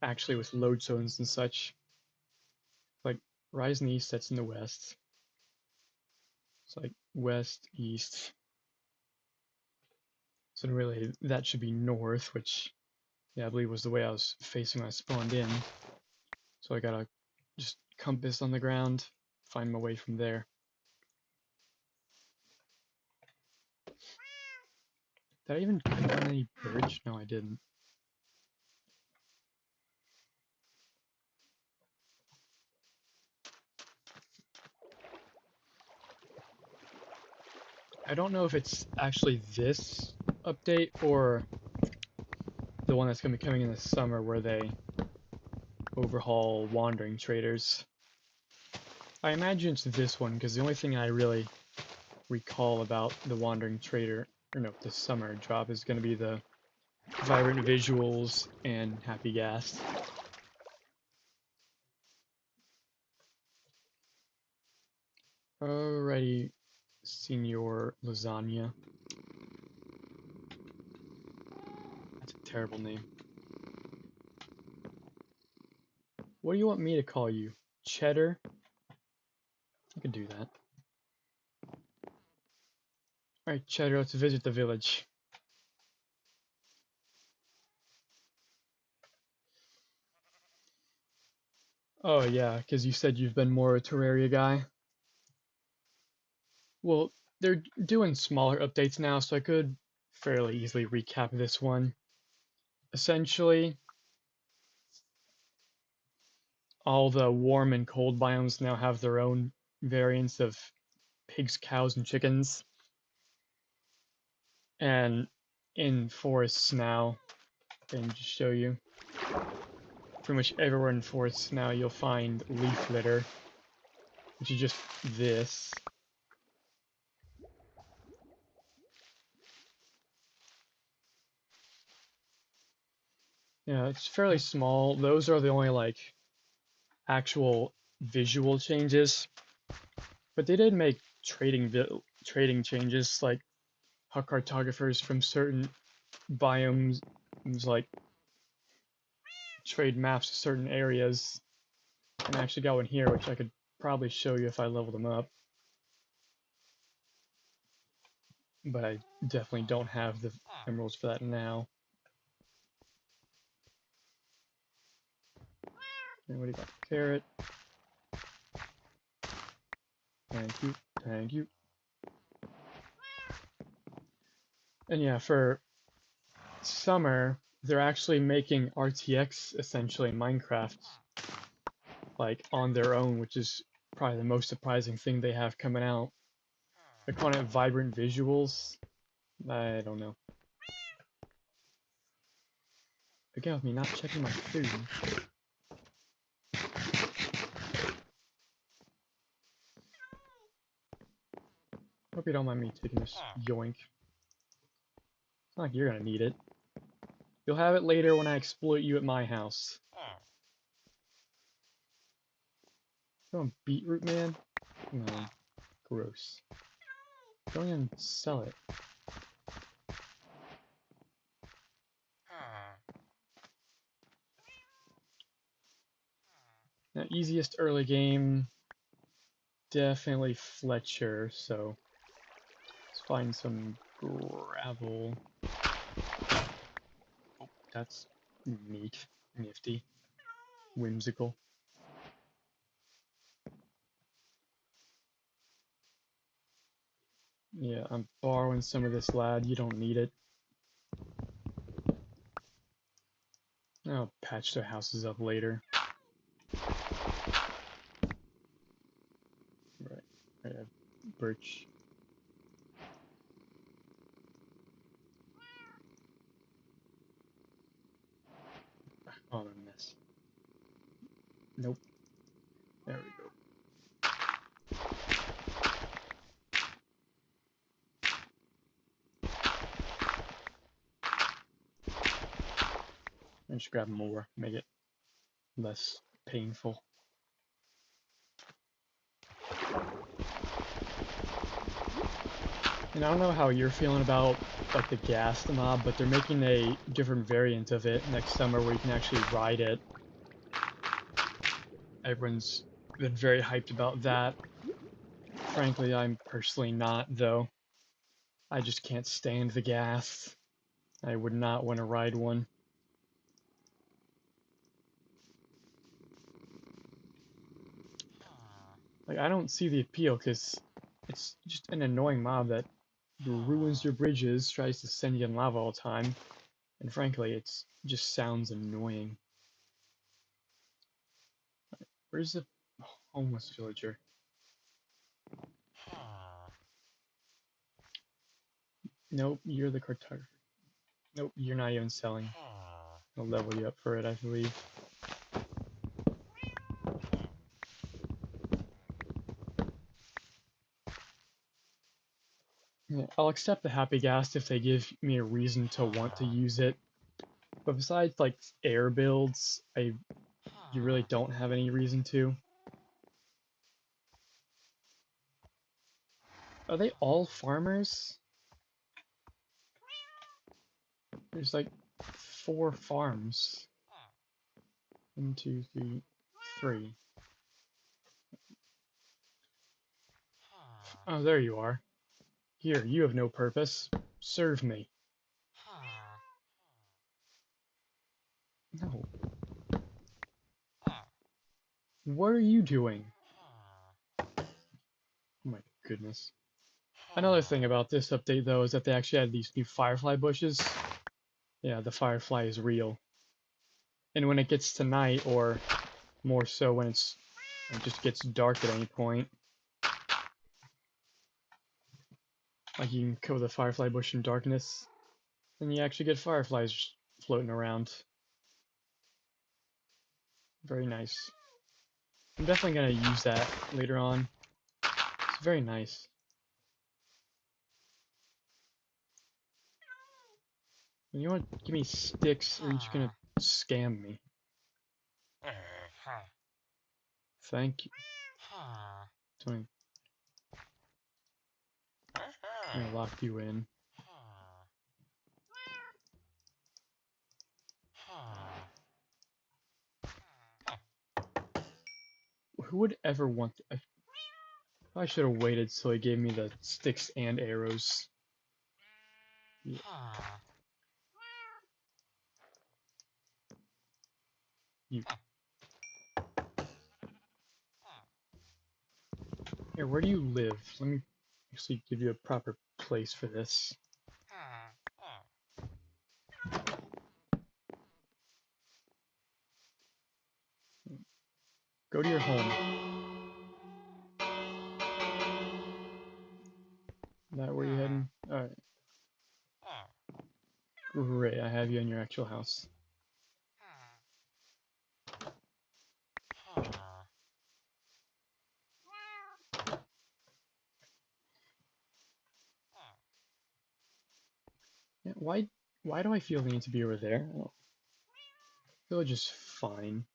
actually with load zones and such. Like rise in the east, that's in the west. It's like west, east. So really that should be north, which yeah, I believe was the way I was facing when I spawned in. So I gotta just compass on the ground, find my way from there. Did I even cut down any birch? No, I didn't. I don't know if it's actually this update or the one that's going to be coming in the summer where they overhaul wandering traders. I imagine it's this one because the only thing I really recall about the wandering trader, or no, the summer drop is going to be the vibrant visuals and happy gas. Alrighty, Senor Lasagna. That's a terrible name. What do you want me to call you? Cheddar? I could do that. Alright, Cheddar, let's visit the village. Oh yeah, because you said you've been more a Terraria guy. Well, they're doing smaller updates now, so I could fairly easily recap this one. Essentially, all the warm and cold biomes now have their own variants of pigs, cows, and chickens. And in forests now, I can just show you. Pretty much everywhere in forests now you'll find leaf litter, which is just this. Yeah, it's fairly small. Those are the only like actual visual changes. But they did make trading changes, like how cartographers from certain biomes like trade maps to certain areas. And I actually got one here, which I could probably show you if I leveled them up. But I definitely don't have the emeralds for that now. And what do you got? Carrot. Thank you. Thank you. And yeah, for summer, they're actually making RTX essentially Minecraft like on their own, which is probably the most surprising thing they have coming out. They're calling it vibrant visuals. I don't know. Again, with me not checking my food. Hope you don't mind me taking this yoink. It's not like you're gonna need it. You'll have it later when I exploit you at my house. You want beetroot, man? No. Gross. Don't even sell it. Now, easiest early game, definitely Fletcher, so let's find some gravel. Oh, that's neat, nifty, whimsical. Yeah, I'm borrowing some of this, lad. You don't need it. I'll patch their houses up later. Right, I have birch. Oh, I'm a mess. Nope. There we go. I just grab more, make it less painful. And I don't know how you're feeling about like the gas mob, but they're making a different variant of it next summer where you can actually ride it. Everyone's been very hyped about that. Frankly, I'm personally not, though. I just can't stand the gas. I would not want to ride one. Like, I don't see the appeal because it's just an annoying mob that ruins your bridges, tries to send you in lava all the time, and frankly, it's just sounds annoying. Where's the homeless villager? Nope, you're the cartographer. Nope, you're not even selling. I'll level you up for it, I believe. Yeah, I'll accept the happy gas if they give me a reason to want to use it. But besides, like, air builds, you really don't have any reason to. Are they all farmers? There's like 4 farms. 1, 2, 3, 3. Oh, there you are. Here, you have no purpose. Serve me. No. What are you doing? Oh my goodness. Another thing about this update, though, is that they actually had these new firefly bushes. Yeah, the firefly is real. And when it gets to night, or more so when it just gets dark at any point, like you can kill the firefly bush in darkness, then you actually get fireflies floating around. Very nice. I'm definitely going to use that later on. It's very nice. You know what? Give me sticks, or you're just going to scam me. Thank you. I'm going to lock you in. Who would ever want... I should have waited till he gave me the sticks and arrows. Yeah. You. Here, where do you live? Let me actually give you a proper place for this. Go to your home. Is that where you're heading? Alright. Great, I have you in your actual house. Yeah, why do I feel the need to be over there? Oh, village is fine.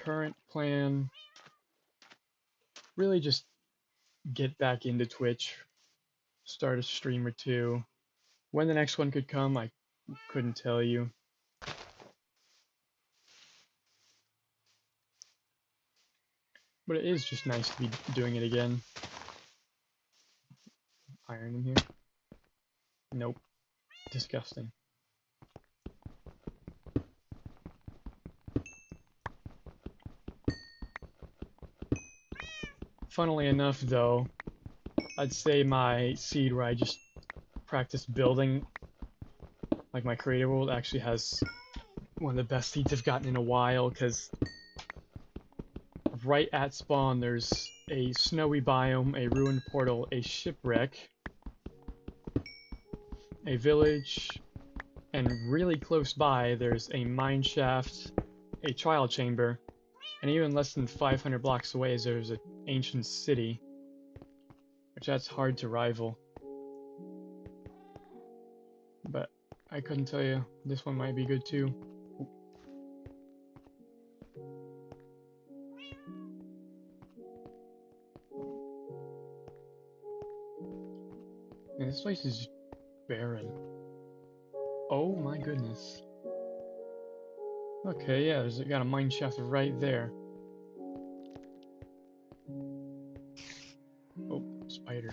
Current plan, really just get back into Twitch, start a stream or two. When the next one could come, I couldn't tell you. But it is just nice to be doing it again. Iron in here? Nope. Disgusting. Funnily enough, though, I'd say my seed where I just practice building, like my creative world, actually has one of the best seeds I've gotten in a while, because right at spawn there's a snowy biome, a ruined portal, a shipwreck, a village, and really close by there's a mine shaft, a trial chamber, and even less than 500 blocks away there's an ancient city, which that's hard to rival. But I couldn't tell you, this one might be good too. Man, this place is barren. Oh my goodness. Okay, yeah, there's got a mine shaft right there. Oh, spider.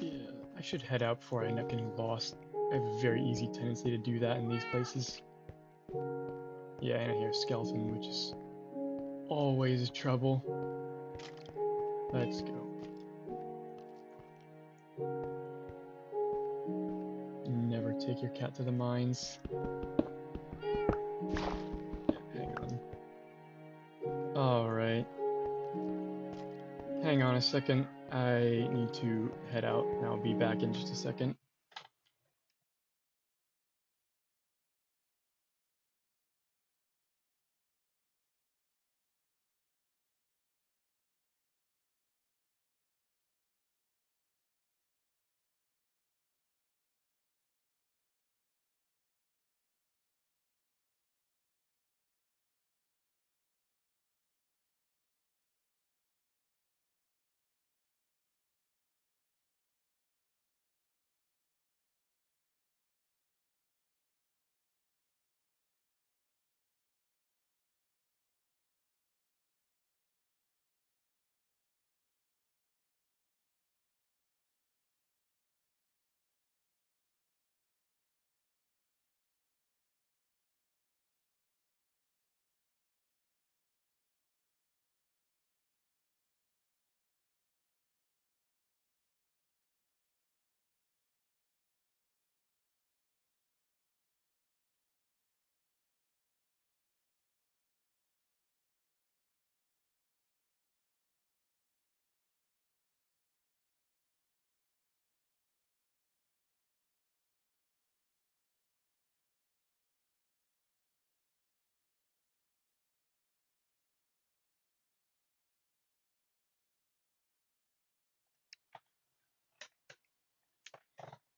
Yeah, I should head out before I end up getting lost. I have a very easy tendency to do that in these places. Yeah, and I hear a skeleton, which is always trouble. Let's go. Never take your cat to the mines. Hang on. Alright. Hang on a second. I need to head out, and I'll be back in just a second.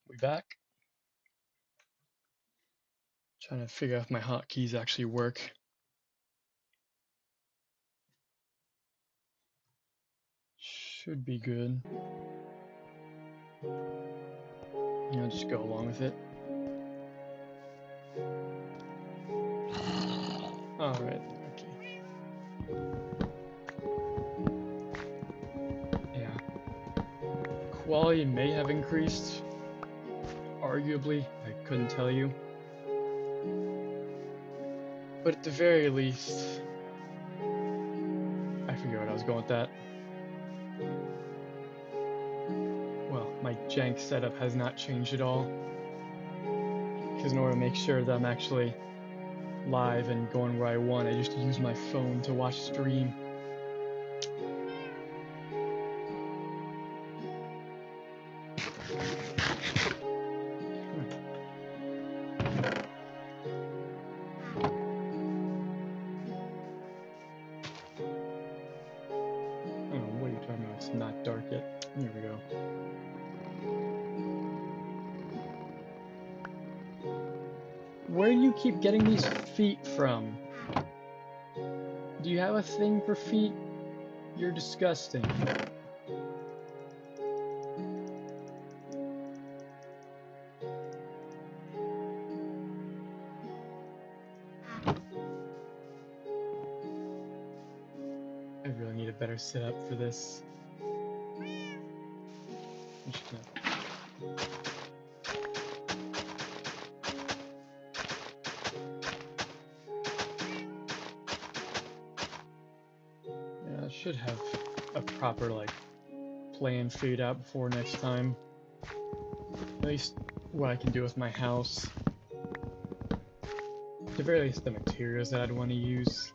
We back? Trying to figure out if my hotkeys actually work. Should be good. I'll just go along with it. Alright, okay. Yeah. Quality may have increased. Arguably, I couldn't tell you. But at the very least, I forget what I was going with that. Well, my jank setup has not changed at all. Because in order to make sure that I'm actually live and going where I want, I just use my phone to watch stream. Oh, what are you talking about? It's not dark yet. Here we go. Where do you keep getting these feet from? Do you have a thing for feet? You're disgusting. I really need a better setup for this. I'm just gonna... Yeah, I should have a proper, like, plan figured out before next time. At least what I can do with my house. At the very least, the materials that I'd want to use.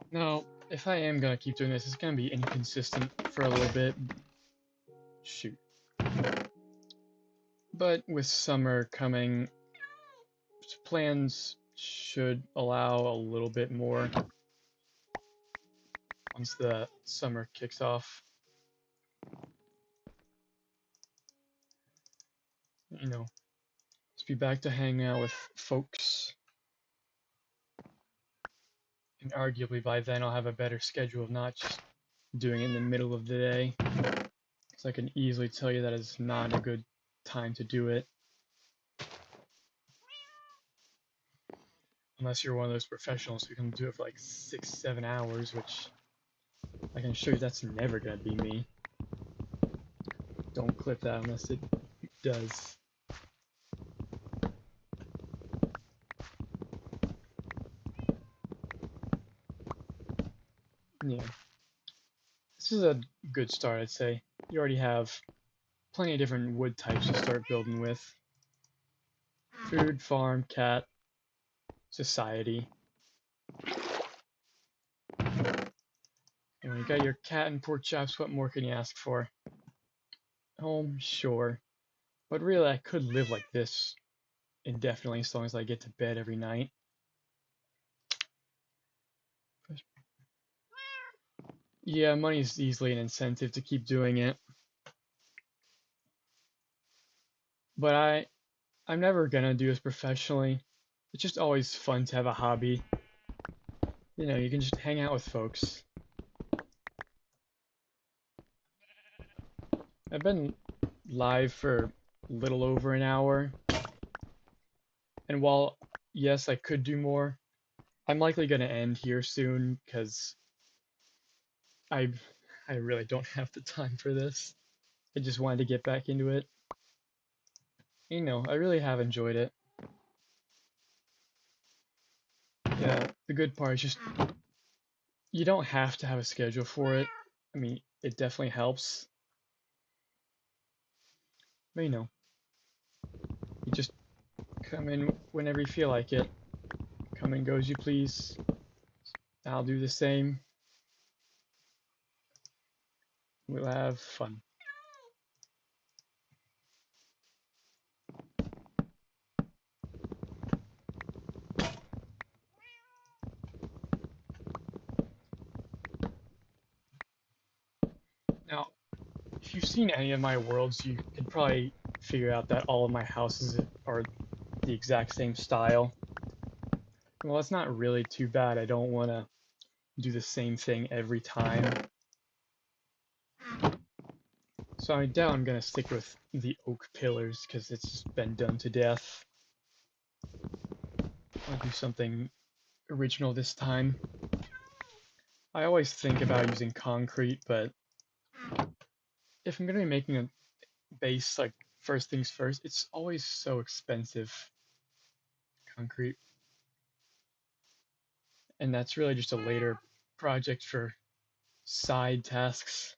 Now, if I am gonna keep doing this, it's gonna be inconsistent for a little bit. Shoot. But with summer coming plans should allow a little bit more once the summer kicks off. You know, just be back to hang out with folks. And arguably by then I'll have a better schedule of not just doing it in the middle of the day. Because I can easily tell you that is not a good time to do it. Unless you're one of those professionals who can do it for like 6-7 hours, which I can assure you that's never gonna be me. Don't clip that unless it does. Yeah. This is a good start, I'd say. You already have plenty of different wood types to start building with. Food, farm, cat, society. And when you got your cat and pork chops, what more can you ask for? Home, sure. But really, I could live like this indefinitely as long as I get to bed every night. Yeah, money is easily an incentive to keep doing it. But I'm never gonna do this professionally. It's just always fun to have a hobby. You know, you can just hang out with folks. I've been live for a little over an hour. And while, yes, I could do more, I'm likely gonna end here soon because I I really don't have the time for this. I just wanted to get back into it. You know, I really have enjoyed it. Yeah, the good part is just you don't have to have a schedule for it. I mean, it definitely helps. But you know, you just come in whenever you feel like it. Come and go as you please. I'll do the same. We'll have fun. Now, if you've seen any of my worlds, you could probably figure out that all of my houses are the exact same style. Well, it's not really too bad. I don't want to do the same thing every time. So I doubt I'm going to stick with the oak pillars because it's just been done to death. I'll do something original this time. I always think about using concrete, but if I'm going to be making a base, like first things first, it's always so expensive, concrete. And that's really just a later project for side tasks.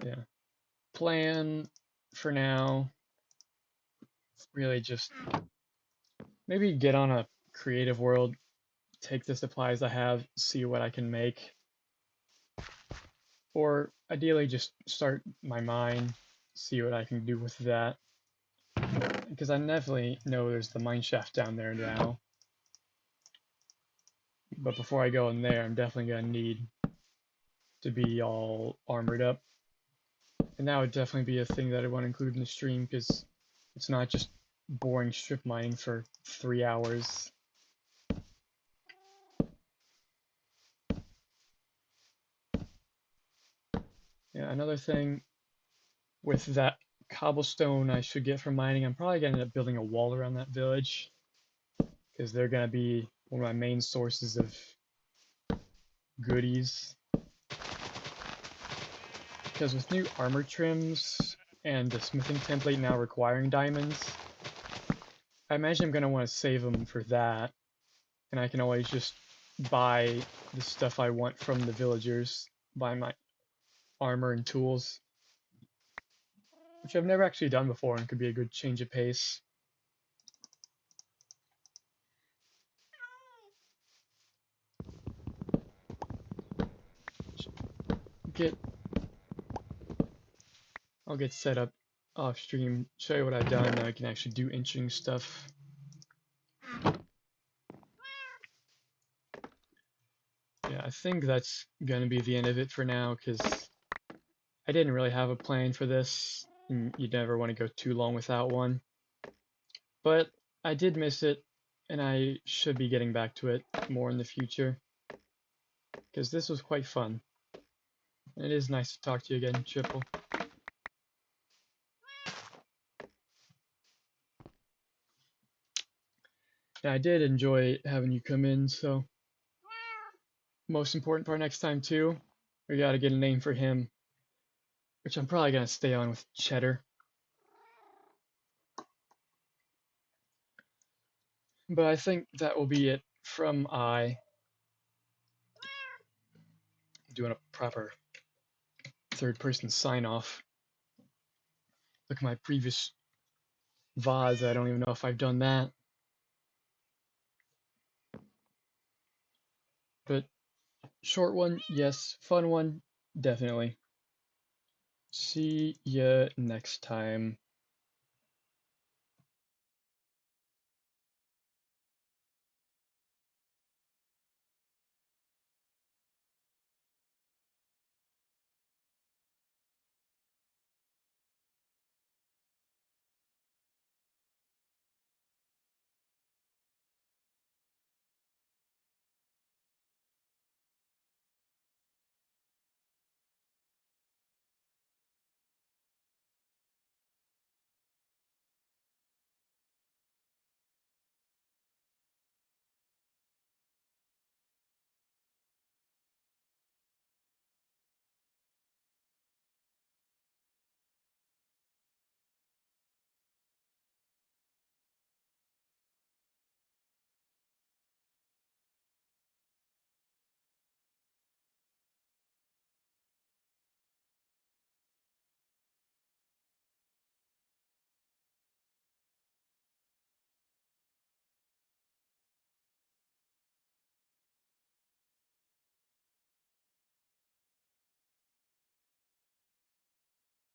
Yeah. Plan for now, really just maybe get on a creative world, take the supplies I have, see what I can make. Or ideally just start my mine, see what I can do with that. Because I definitely know there's the mine shaft down there now. But before I go in there, I'm definitely going to need to be all armored up. And that would definitely be a thing that I want to include in the stream, because it's not just boring strip mining for 3 hours. Yeah, another thing with that cobblestone I should get from mining, I'm probably going to end up building a wall around that village, because they're going to be one of my main sources of goodies. Because with new armor trims and the smithing template now requiring diamonds, I imagine I'm going to want to save them for that, and I can always just buy the stuff I want from the villagers, buy my armor and tools, which I've never actually done before and could be a good change of pace. I'll get set up off stream, show you what I've done. Now I can actually do interesting stuff. Yeah, I think that's gonna be the end of it for now, because I didn't really have a plan for this, and you never want to go too long without one. But I did miss it, and I should be getting back to it more in the future, because this was quite fun. And it is nice to talk to you again, Triple. And I did enjoy having you come in, so most important part next time too, we gotta get a name for him, which I'm probably gonna stay on with Cheddar. But I think that will be it from doing a proper third person sign off. Look at my previous VODs, I don't even know if I've done that. But short one, yes. Fun one, definitely. See ya next time.